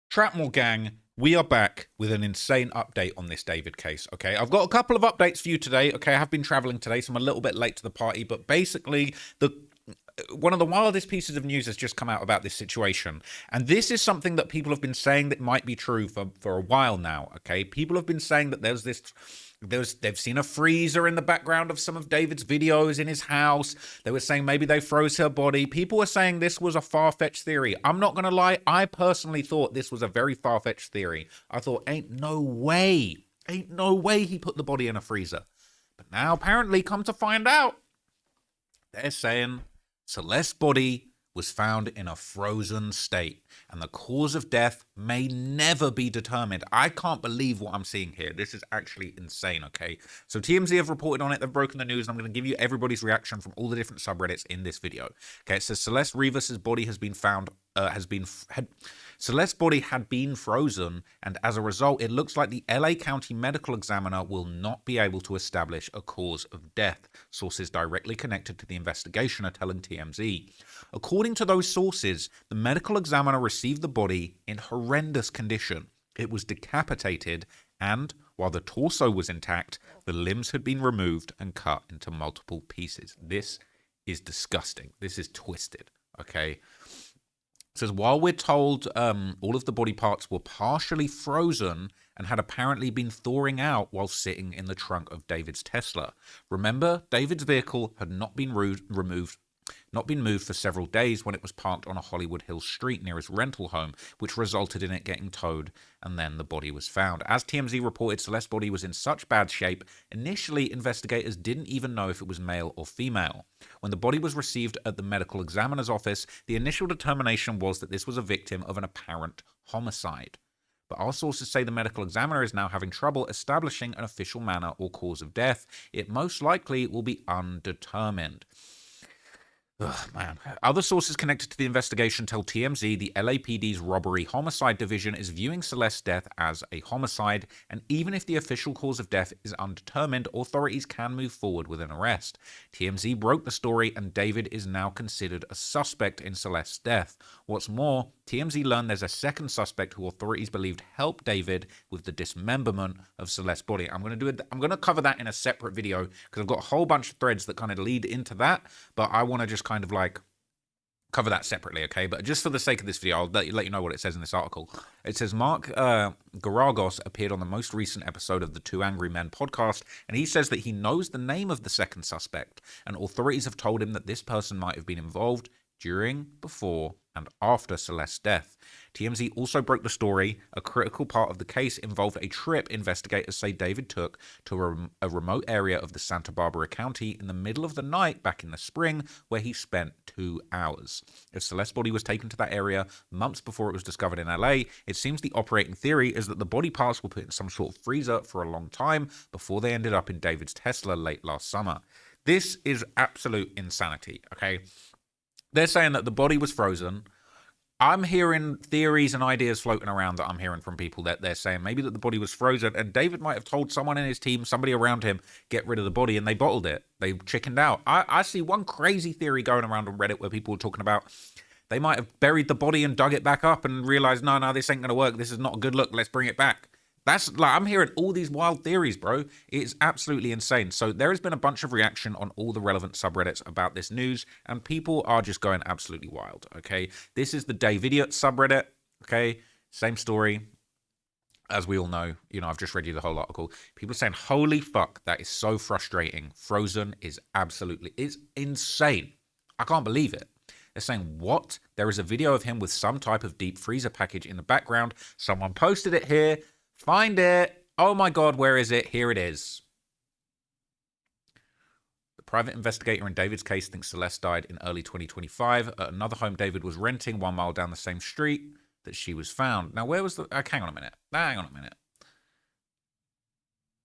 Trapmore gang, we are back with an insane update on this David case, okay? I've got a couple of updates for you today, okay? I have been traveling today, so I'm a little bit late to the party, but basically, one of the wildest pieces of news has just come out about this situation. And this is something that people have been saying that might be true for a while now, okay? People have been saying that they've seen a freezer in the background of some of David's videos in his house. They were saying maybe they froze her body. People were saying this was a far-fetched theory. I'm not going to lie. I personally thought this was a very far-fetched theory. I thought, ain't no way he put the body in a freezer. But now, apparently, come to find out, they're saying Celeste's body was found in a frozen state, and the cause of death may never be determined. I can't believe what I'm seeing here. This is actually insane, okay? So TMZ have reported on it. They've broken the news, and I'm going to give you everybody's reaction from all the different subreddits in this video. Okay, it says Celeste Rivas's body has been found, Celeste's body had been frozen, and as a result, it looks like the LA County medical examiner will not be able to establish a cause of death. Sources directly connected to the investigation are telling TMZ. According to those sources, the medical examiner received the body in horrendous condition. It was decapitated, and while the torso was intact, the limbs had been removed and cut into multiple pieces. This is disgusting. This is twisted, okay? It says, while we're told all of the body parts were partially frozen and had apparently been thawing out while sitting in the trunk of David's Tesla. Remember, David's vehicle had not been moved for several days when it was parked on a Hollywood Hills street near his rental home, which resulted in it getting towed, and then the body was found. As TMZ reported, Celeste's body was in such bad shape, initially investigators didn't even know if it was male or female. When the body was received at the medical examiner's office, the initial determination was that this was a victim of an apparent homicide. But our sources say the medical examiner is now having trouble establishing an official manner or cause of death. It most likely will be undetermined. Ugh, man. Other sources connected to the investigation tell TMZ the LAPD's robbery homicide division is viewing Celeste's death as a homicide, and even if the official cause of death is undetermined, authorities can move forward with an arrest. TMZ broke the story, and David is now considered a suspect in Celeste's death. What's more, TMZ learned there's a second suspect who authorities believed helped David with the dismemberment of Celeste's body. I'm going to cover that in a separate video because I've got a whole bunch of threads that kind of lead into that, but I want to just kind of like cover that separately, okay? But just for the sake of this video, I'll let you know what it says in this article. It says Mark Garagos appeared on the most recent episode of the Two Angry Men podcast, and he says that he knows the name of the second suspect, and authorities have told him that this person might have been involved during, before, and after Celeste's death. TMZ also broke the story. A critical part of the case involved a trip investigators say David took to a remote area of the Santa Barbara County in the middle of the night back in the spring, where he spent 2 hours. If Celeste's body was taken to that area months before it was discovered in LA, it seems the operating theory is that the body parts were put in some sort of freezer for a long time before they ended up in David's Tesla late last summer. This is absolute insanity, okay? They're saying that the body was frozen. I'm hearing theories and ideas floating around that I'm hearing from people that they're saying maybe that the body was frozen and David might have told someone in his team, somebody around him, get rid of the body, and they bottled it. They chickened out. I see one crazy theory going around on Reddit where people were talking about they might have buried the body and dug it back up and realized, no, this ain't going to work. This is not a good look. Let's bring it back. That's like, I'm hearing all these wild theories, bro. It's absolutely insane. So there has been a bunch of reaction on all the relevant subreddits about this news, and people are just going absolutely wild, okay? This is the D4VD subreddit, okay? Same story. As we all know, I've just read you the whole article. People are saying, holy fuck, that is so frustrating. Frozen is it's insane. I can't believe it. They're saying, what? There is a video of him with some type of deep freezer package in the background. Someone posted it here. Find it. Oh my God, where is it? Here it is. The private investigator in David's case thinks Celeste died in early 2025 at another home David was renting 1 mile down the same street that she was found. Now, where was the... hang on a minute.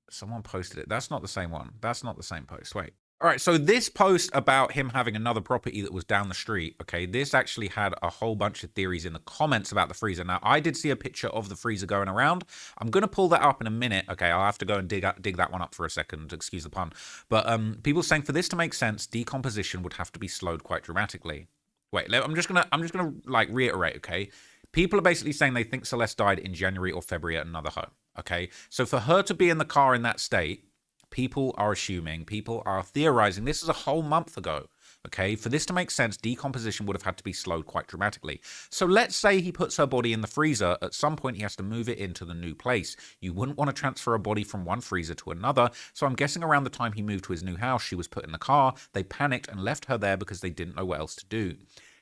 Someone posted it. That's not the same one. That's not the same post. Wait. All right, so this post about him having another property that was down the street, okay, this actually had a whole bunch of theories in the comments about the freezer. Now, I did see a picture of the freezer going around. I'm going to pull that up in a minute. Okay, I'll have to go and dig that one up for a second, excuse the pun. But people saying for this to make sense, decomposition would have to be slowed quite dramatically. Wait, I'm just gonna like reiterate, okay? People are basically saying they think Celeste died in January or February at another home. Okay, so for her to be in the car in that state, people are assuming, people are theorizing this is a whole month ago. Okay, for this to make sense, decomposition would have had to be slowed quite dramatically. So let's say he puts her body in the freezer. At some point, he has to move it into the new place. You wouldn't want to transfer a body from one freezer to another. So I'm guessing around the time he moved to his new house, she was put in the car. They panicked and left her there because they didn't know what else to do.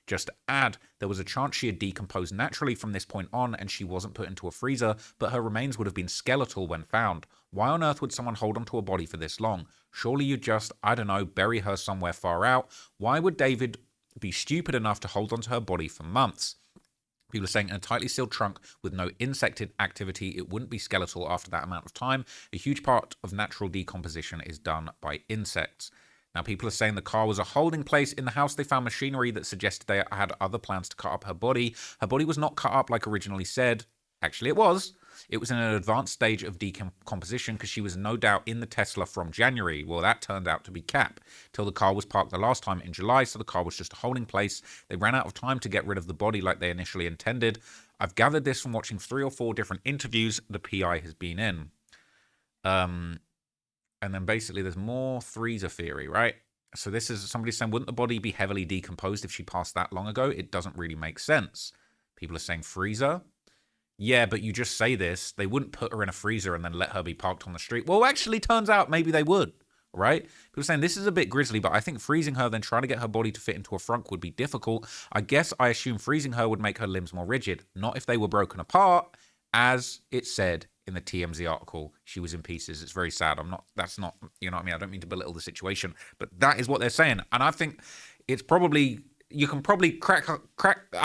Just to add, there was a chance she had decomposed naturally from this point on and she wasn't put into a freezer, but her remains would have been skeletal when found. Why on earth would someone hold onto a body for this long? Surely you'd just, I don't know, bury her somewhere far out. Why would David be stupid enough to hold onto her body for months? People are saying in a tightly sealed trunk with no insect activity, it wouldn't be skeletal after that amount of time. A huge part of natural decomposition is done by insects. Now, people are saying the car was a holding place. In the house, they found machinery that suggested they had other plans to cut up her body. Her body was not cut up like originally said. Actually, it was. It was in an advanced stage of decomposition because she was no doubt in the Tesla from January. Well, that turned out to be cap. Till the car was parked the last time in July, so the car was just a holding place. They ran out of time to get rid of the body like they initially intended. I've gathered this from watching 3 or 4 different interviews the PI has been in. And then basically there's more freezer theory, right? So this is somebody saying, wouldn't the body be heavily decomposed if she passed that long ago? It doesn't really make sense. People are saying freezer. Yeah, but you just say this. They wouldn't put her in a freezer and then let her be parked on the street. Well, actually, turns out maybe they would, right? People are saying this is a bit grisly, but I think freezing her, then trying to get her body to fit into a frunk would be difficult. I assume freezing her would make her limbs more rigid. Not if they were broken apart, as it said in the TMZ article. She was in pieces. It's very sad. That's not, you know what I mean? I don't mean to belittle the situation, but that is what they're saying. And I think it's probably, you can probably crack,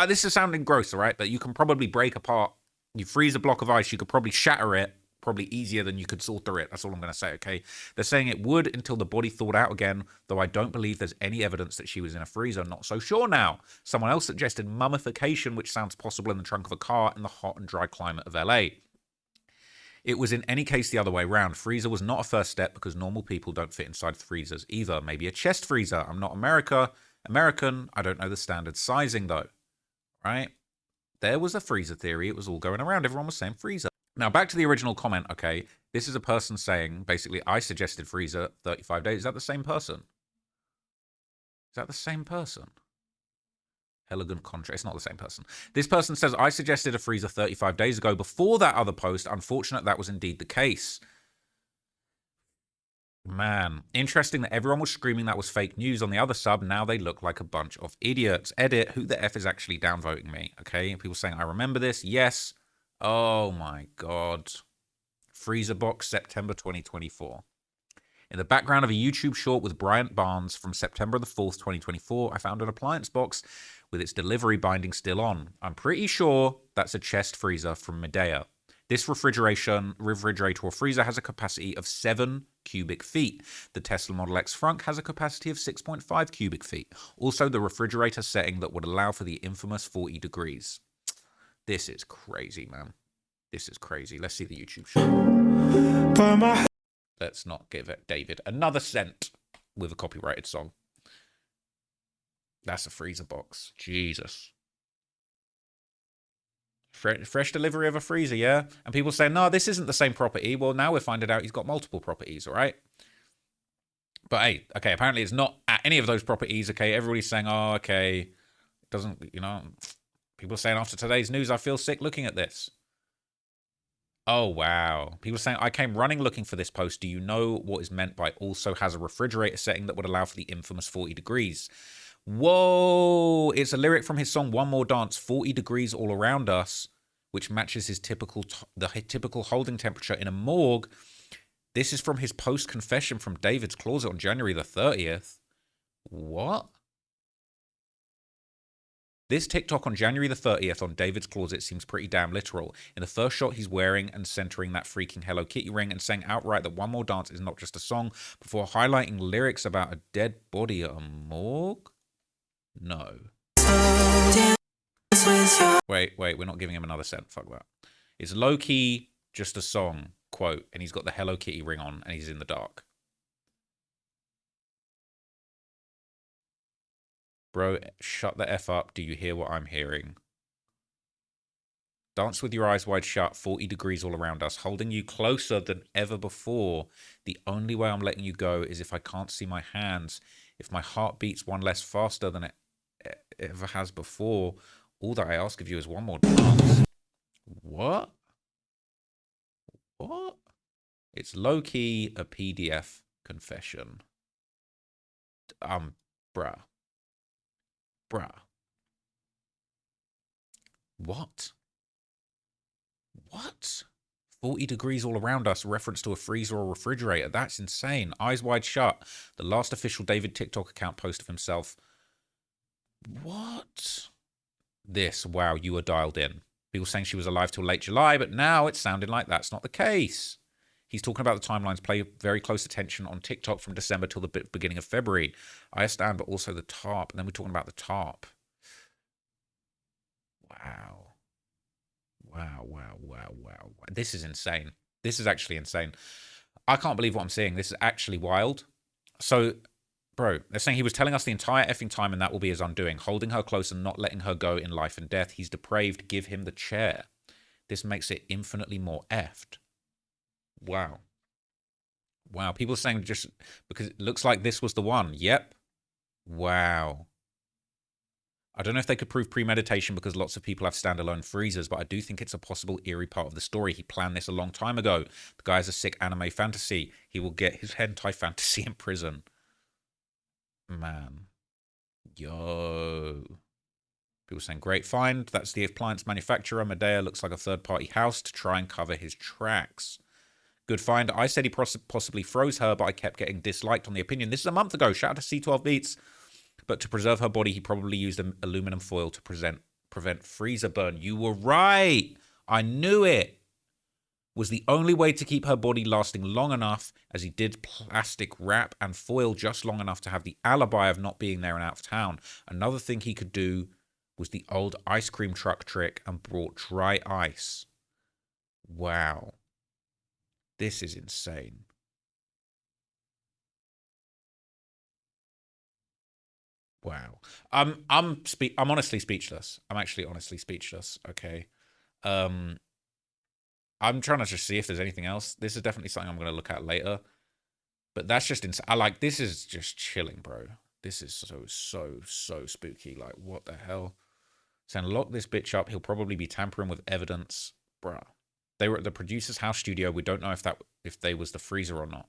this is sounding gross, all right? But you can probably break apart, you freeze a block of ice, you could probably shatter it, probably easier than you could saw through it. That's all I'm going to say, okay? They're saying it would until the body thawed out again, though I don't believe there's any evidence that she was in a freezer. Not so sure now. Someone else suggested mummification, which sounds possible in the trunk of a car in the hot and dry climate of LA. It was in any case the other way around. Freezer was not a first step because normal people don't fit inside freezers either. Maybe a chest freezer. I'm not American. I don't know the standard sizing though, right? There was a freezer theory. It was all going around. Everyone was saying freezer. Now, back to the original comment, okay? This is a person saying, basically, I suggested freezer 35 days. Is that the same person? Is that the same person? Elegant contract. It's not the same person. This person says, I suggested a freezer 35 days ago before that other post. Unfortunate that was indeed the case. Man, interesting that everyone was screaming that was fake news on the other sub. Now they look like a bunch of idiots. Edit, who the F is actually downvoting me? Okay, people saying, I remember this. Yes. Oh my God. Freezer box, September 2024. In the background of a YouTube short with Bryant Barnes from September the 4th, 2024, I found an appliance box with its delivery binding still on. I'm pretty sure that's a chest freezer from Medea. This refrigerator or freezer has a capacity of 7 cubic feet. The Tesla Model X frunk has a capacity of 6.5 cubic feet. Also, the refrigerator setting that would allow for the infamous 40 degrees. This is crazy, man. This is crazy. Let's see the YouTube show. Let's not give it David another cent with a copyrighted song. That's a freezer box. Jesus. Fresh delivery of a freezer, yeah? And people say, no, this isn't the same property. Well, now we're finding out he's got multiple properties, all right? But hey, okay, apparently it's not at any of those properties, okay? Everybody's saying, oh, okay, it doesn't, you know, people are saying after today's news, I feel sick looking at this. Oh, wow. People saying, I came running looking for this post. Do you know what is meant by also has a refrigerator setting that would allow for the infamous 40 degrees? Whoa. It's a lyric from his song One More Dance, 40 degrees all around us, which matches his typical holding temperature in a morgue. This is from his post-confession from David's closet on January the 30th. What? This TikTok on January the 30th on David's closet seems pretty damn literal. In the first shot, he's wearing and centering that freaking Hello Kitty ring and saying outright that One More Dance is not just a song, before highlighting lyrics about a dead body at a morgue? No. Wait, we're not giving him another cent. Fuck that. It's low-key just a song, quote, and he's got the Hello Kitty ring on and he's in the dark. Bro, shut the F up. Do you hear what I'm hearing? Dance with your eyes wide shut, 40 degrees all around us, holding you closer than ever before. The only way I'm letting you go is if I can't see my hands, if my heart beats one less faster than it ever has before. All that I ask of you is one more dance. What? What? It's low-key a PDF confession. Bruh. What? What? 40 degrees all around us, reference to a freezer or refrigerator. That's insane. Eyes wide shut. The last official David TikTok account post of himself. What? This, wow, you were dialed in. People saying she was alive till late July, but now it's sounding like that's not the case. He's talking about the timelines. Play very close attention on TikTok from December till the beginning of February. I understand, but also the tarp. And then we're talking about the tarp. Wow. This is insane. This is actually insane. I can't believe what I'm seeing. This is actually wild. So, bro, they're saying he was telling us the entire effing time and that will be his undoing. Holding her close and not letting her go in life and death. He's depraved. Give him the chair. This makes it infinitely more effed. Wow. People are saying just because it looks like this was the one. Yep. Wow. I don't know if they could prove premeditation because lots of people have standalone freezers, but I do think it's a possible eerie part of the story. He planned this a long time ago. The guy has a sick anime fantasy. He will get his hentai fantasy in prison. Man. Yo. People saying, great find. That's the appliance manufacturer. Medea looks like a third-party house to try and cover his tracks. Good find. I said he possibly froze her, but I kept getting disliked on the opinion. This is a month ago. Shout out to C12 Beats. But to preserve her body, he probably used aluminum foil to prevent freezer burn. You were right. I knew it. Was the only way to keep her body lasting long enough, as he did plastic wrap and foil just long enough to have the alibi of not being there and out of town. Another thing he could do was the old ice cream truck trick and brought dry ice. Wow. This is insane. Wow. I'm honestly speechless. I'm actually honestly speechless. Okay. I'm trying to just see if there's anything else. This is definitely something I'm going to look at later. But that's just insane. This is just chilling, bro. This is so spooky. Like, what the hell? Saying lock this bitch up. He'll probably be tampering with evidence. Bruh. They were at the producer's house studio. We don't know if they was the freezer or not.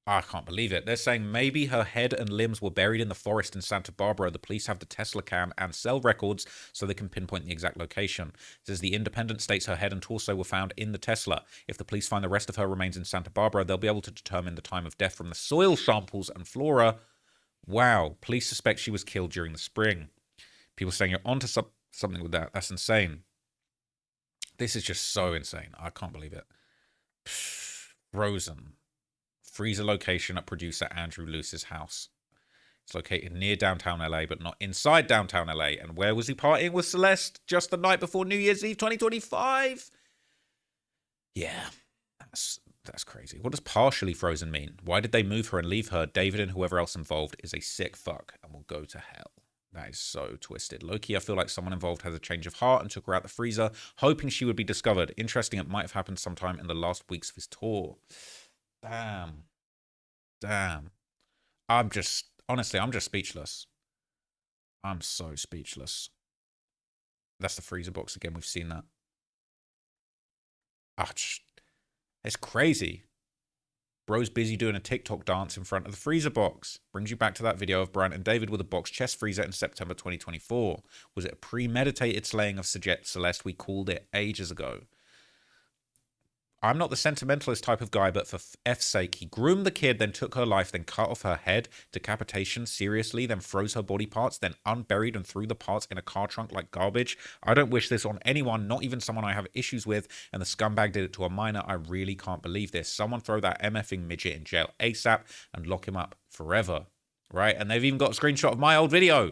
I can't believe it. They're saying maybe her head and limbs were buried in the forest in Santa Barbara. The police have the Tesla cam and cell records so they can pinpoint the exact location. It says the Independent states her head and torso were found in the Tesla. If the police find the rest of her remains in Santa Barbara, they'll be able to determine the time of death from the soil samples and flora. Wow. Police suspect she was killed during the spring. People saying you're onto something with that. That's insane. This is just so insane. I can't believe it. Frozen. Freezer location at producer Andrew Luce's house. It's located near downtown LA, but not inside downtown LA. And where was he partying with Celeste just the night before New Year's Eve 2025? Yeah, that's crazy. What does partially frozen mean? Why did they move her and leave her? David and whoever else involved is a sick fuck and will go to hell. That is so twisted. Low-key, I feel like someone involved has a change of heart and took her out the freezer, hoping she would be discovered. Interesting, it might have happened sometime in the last weeks of his tour. Damn. I'm just speechless. I'm so speechless. That's the freezer box again. We've seen that. It's crazy. Bro's busy doing a TikTok dance in front of the freezer box. Brings you back to that video of Bryant and David with a box chest freezer in September 2024. Was it a premeditated slaying of Celeste? We called it ages ago. I'm not the sentimentalist type of guy, but for F's sake, he groomed the kid, then took her life, then cut off her head, decapitation, seriously, then froze her body parts, then unburied and threw the parts in a car trunk like garbage. I don't wish this on anyone, not even someone I have issues with, and the scumbag did it to a minor. I really can't believe this. Someone throw that MFing midget in jail ASAP and lock him up forever, right? And they've even got a screenshot of my old video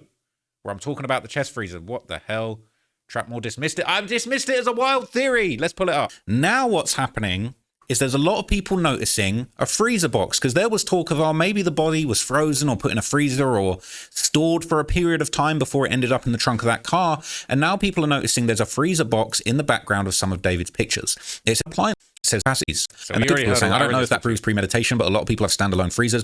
where I'm talking about the chest freezer. What the hell? Trapmore dismissed it. I've dismissed it as a wild theory. Let's pull it up. Now what's happening is there's a lot of people noticing a freezer box, because there was talk of, oh, maybe the body was frozen or put in a freezer or stored for a period of time before it ended up in the trunk of that car. And now people are noticing there's a freezer box in the background of some of David's pictures. It's applying, it says capacities. So and people are saying, I don't know if that proves premeditation, but a lot of people have standalone freezers.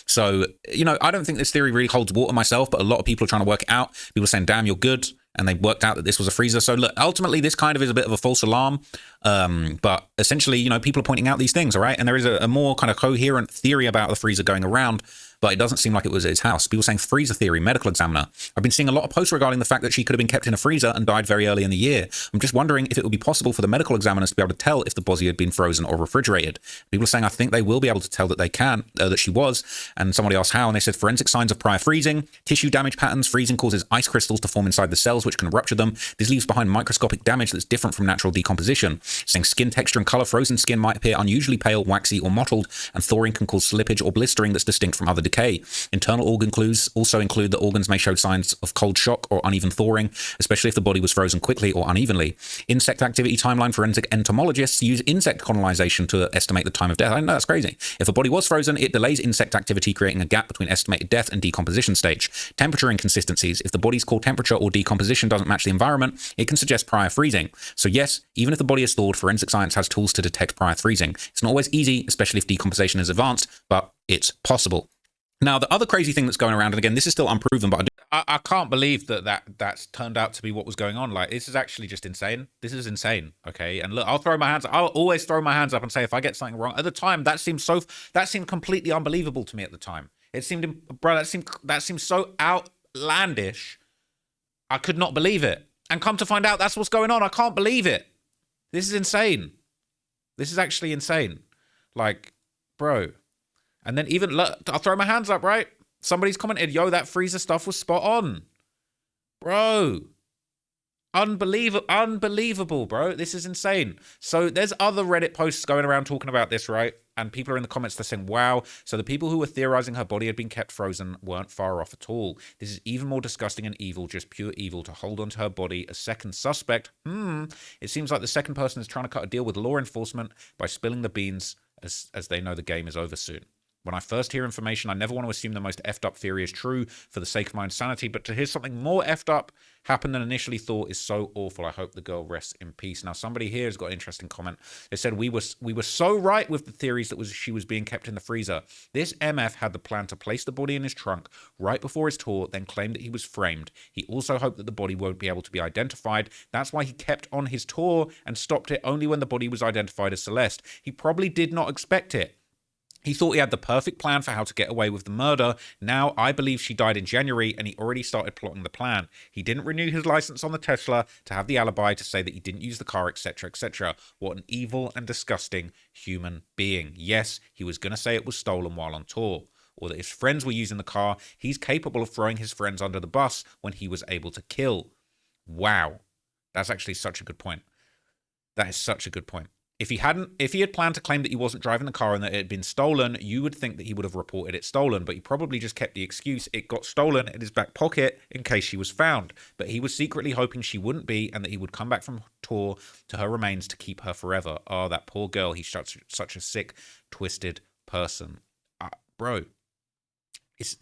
So, you know, I don't think this theory really holds water myself, but a lot of people are trying to work it out. People are saying, damn, you're good. And they worked out that this was a freezer. So look, ultimately, this kind of is a bit of a false alarm. But essentially, you know, people are pointing out these things, all right? And there is a more kind of coherent theory about the freezer going around, but it doesn't seem like it was at his house. People saying freezer theory, medical examiner. I've been seeing a lot of posts regarding the fact that she could have been kept in a freezer and died very early in the year. I'm just wondering if it would be possible for the medical examiners to be able to tell if the body had been frozen or refrigerated. People are saying, I think they will be able to tell that they can, that she was. And somebody asked how, and they said forensic signs of prior freezing, tissue damage patterns. Freezing causes ice crystals to form inside the cells, which can rupture them. This leaves behind microscopic damage that's different from natural decomposition. Saying skin texture and color, frozen skin might appear unusually pale, waxy, or mottled, and thawing can cause slippage or blistering that's distinct from other decay. Internal organ clues also include that organs may show signs of cold shock or uneven thawing, especially if the body was frozen quickly or unevenly. Insect activity timeline. Forensic entomologists use insect colonization to estimate the time of death. I know that's crazy. If a body was frozen, it delays insect activity, creating a gap between estimated death and decomposition stage. Temperature inconsistencies. If the body's core temperature or decomposition doesn't match the environment, it can suggest prior freezing. So yes, even if the body is thawed, forensic science has tools to detect prior freezing. It's not always easy, especially if decomposition is advanced, but it's possible. Now, the other crazy thing that's going around, and again, this is still unproven, but I can't believe that's turned out to be what was going on. Like, this is actually just insane. This is insane, okay? And look, I'll always throw my hands up and say if I get something wrong. At the time, that seemed completely unbelievable to me at the time. It seemed, bro, that seemed so outlandish. I could not believe it. And come to find out, that's what's going on. I can't believe it. This is insane. This is actually insane. Like, bro. And then even, look, I'll throw my hands up, right? Somebody's commented, yo, that freezer stuff was spot on. Bro. Unbelievable, bro. This is insane. So there's other Reddit posts going around talking about this, right? And people are in the comments, they're saying, wow, so the people who were theorizing her body had been kept frozen weren't far off at all. This is even more disgusting and evil, just pure evil, to hold onto her body. A second suspect. It seems like the second person is trying to cut a deal with law enforcement by spilling the beans as they know the game is over soon. When I first hear information, I never want to assume the most effed up theory is true for the sake of my insanity, but to hear something more effed up happen than initially thought is so awful. I hope the girl rests in peace. Now, somebody here has got an interesting comment. They said, we were so right with the theories that she was being kept in the freezer. This MF had the plan to place the body in his trunk right before his tour, then claimed that he was framed. He also hoped that the body won't be able to be identified. That's why he kept on his tour and stopped it only when the body was identified as Celeste. He probably did not expect it. He thought he had the perfect plan for how to get away with the murder. Now, I believe she died in January, and he already started plotting the plan. He didn't renew his license on the Tesla to have the alibi to say that he didn't use the car, etc., etc. What an evil and disgusting human being. Yes, he was going to say it was stolen while on tour, or that his friends were using the car. He's capable of throwing his friends under the bus when he was able to kill. Wow. That's actually such a good point. That is such a good point. If he had planned to claim that he wasn't driving the car and that it had been stolen, you would think that he would have reported it stolen, but he probably just kept the excuse it got stolen in his back pocket in case she was found. But he was secretly hoping she wouldn't be and that he would come back from tour to her remains to keep her forever. Oh, that poor girl. He's such a sick, twisted person. Bro, it's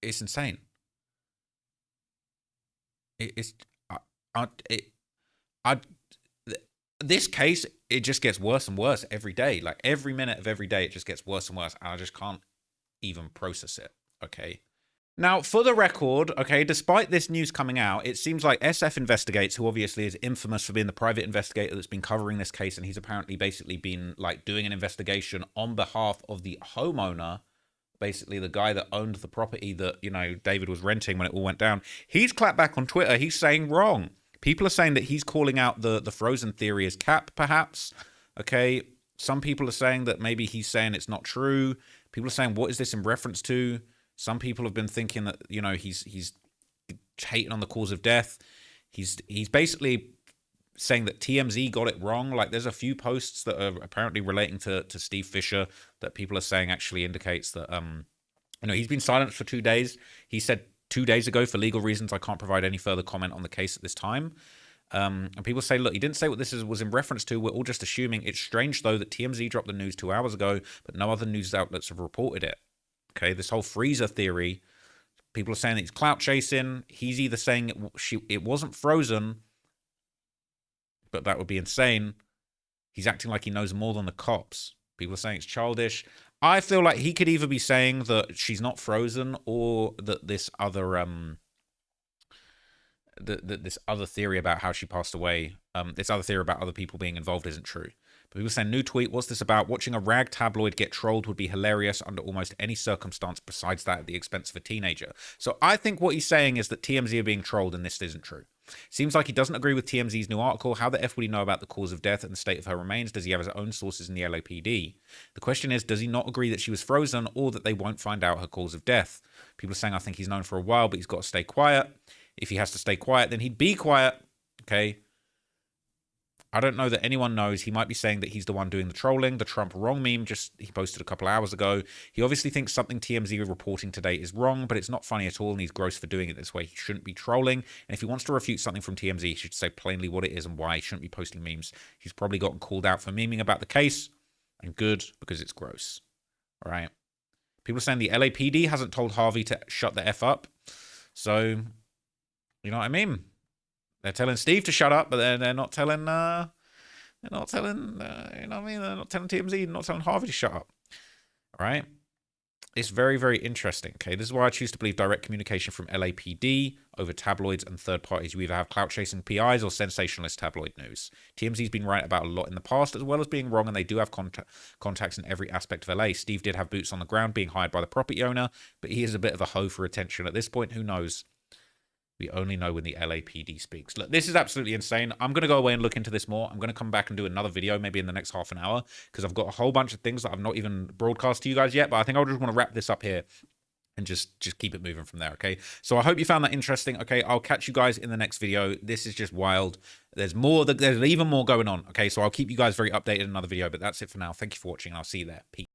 insane. This case, it just gets worse and worse every day. Like every minute of every day, it just gets worse and worse. And I just can't even process it. Okay. Now, for the record, okay, despite this news coming out, it seems like SF Investigates, who obviously is infamous for being the private investigator that's been covering this case, and he's apparently basically been like doing an investigation on behalf of the homeowner, basically the guy that owned the property that, you know, David was renting when it all went down. He's clapped back on Twitter. He's saying wrong. People are saying that he's calling out the frozen theory as cap, perhaps. Okay. Some people are saying that maybe he's saying it's not true. People are saying, what is this in reference to? Some people have been thinking that, you know, he's hating on the cause of death. He's basically saying that TMZ got it wrong. Like, there's a few posts that are apparently relating to Steve Fisher that people are saying actually indicates that, you know, he's been silenced for 2 days. He said 2 days ago, for legal reasons, I can't provide any further comment on the case at this time. And people say, look, he didn't say what this was in reference to. We're all just assuming. It's strange, though, that TMZ dropped the news 2 hours ago, but no other news outlets have reported it. Okay, this whole freezer theory, people are saying that he's clout chasing. He's either saying it wasn't frozen, but that would be insane. He's acting like he knows more than the cops. People are saying it's childish. I feel like he could either be saying that she's not frozen or that this other this other theory about how she passed away, this other theory about other people being involved isn't true. But people saying, new tweet, what's this about? Watching a rag tabloid get trolled would be hilarious under almost any circumstance besides that at the expense of a teenager. So I think what he's saying is that TMZ are being trolled and this isn't true. Seems like he doesn't agree with TMZ's new article. How the F would he know about the cause of death and the state of her remains? Does he have his own sources in the LAPD? The question is, does he not agree that she was frozen or that they won't find out her cause of death? People are saying, I think he's known for a while, but he's got to stay quiet. If he has to stay quiet, then he'd be quiet. Okay. I don't know that anyone knows. He might be saying that he's the one doing the trolling. The Trump wrong meme he posted a couple hours ago. He obviously thinks something TMZ are reporting today is wrong, but it's not funny at all, and he's gross for doing it this way. He shouldn't be trolling. And if he wants to refute something from TMZ, he should say plainly what it is and why. He shouldn't be posting memes. He's probably gotten called out for memeing about the case, and good, because it's gross. All right. People are saying the LAPD hasn't told Harvey to shut the F up. So, you know what I mean? They're telling Steve to shut up, but they're not telling, you know what I mean? They're not telling TMZ, not telling Harvey to shut up. All right? It's very, very interesting, okay? This is why I choose to believe direct communication from LAPD over tabloids and third parties. You either have clout-chasing PIs or sensationalist tabloid news. TMZ's been right about a lot in the past, as well as being wrong, and they do have contacts in every aspect of LA. Steve did have boots on the ground, being hired by the property owner, but he is a bit of a hoe for attention. At this point, who knows? We only know when the LAPD speaks. Look, this is absolutely insane. I'm going to go away and look into this more. I'm going to come back and do another video maybe in the next half an hour because I've got a whole bunch of things that I've not even broadcast to you guys yet. But I think I just want to wrap this up here and just keep it moving from there, okay? So I hope you found that interesting, okay? I'll catch you guys in the next video. This is just wild. There's even more going on, okay? So I'll keep you guys very updated in another video, but that's it for now. Thank you for watching, and I'll see you there. Peace.